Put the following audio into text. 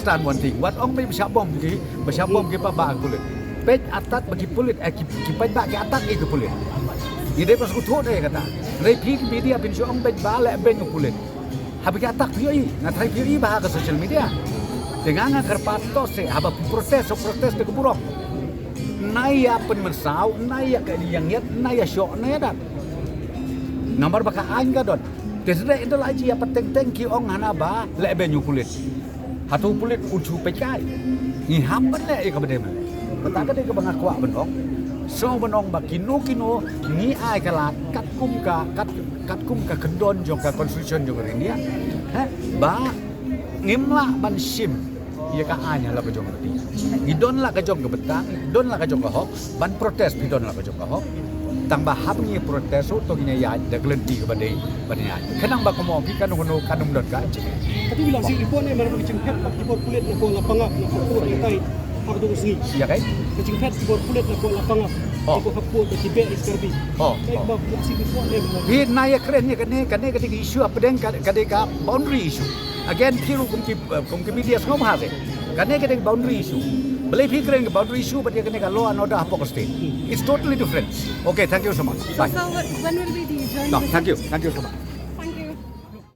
understand one thing. What ong may bersabom ke pabak kulit. Pej atat bagi kulit kipai bak ke atat ke kulit. Ini pas kutu deh kata. Repi media pin ong pej balik ben kulit. Habis atak pioi, ngatai pioi bah ke social media. Dengan ngakar patos se haba protes de keburok. Naya penmersau, naya ke yang yat, naya syok naya dat. Nomor baka aing gadon. Desde itu lagi apa teng-teng ki ong hanaba le benyu kulit. Hatu kulit uju pekai. Ni hamban le ke bedem. Kata ke bang akwa benong. So benong ba kino ni ai kala kat kum ka kendon jong ka constitution jong India. Ha ba ngimla ban sim. Ia ka anya la ke jong ti. Idon la ke jong ke betang, idon la ke jong ke hok, ban protes idon la ke jong ke hok. Tang bahap ni protes tu nya ya dah gelenti kepada ya. Kenang ba komo pi kan hono kanum dot ka. Tapi bilang si report ni mana kecingkat pak report kulit nak ko lapangap nak ko kai apa tu sini. Ya kan? Kecingkat report kulit nak ko lapangap. Ko hapo de tibe iskarbi. Kai ba si report ni. Hi naya keren ni kan ketika isu apa den kadeka boundary issue. Again piru kum ki media ngom ha se. Kan ketika boundary issue. Boleh fikir ke boundary issue pada ketika law and order apa state. It's totally different. Okay, thank you so much. Bye. So when will be the joint? No, thank you so much.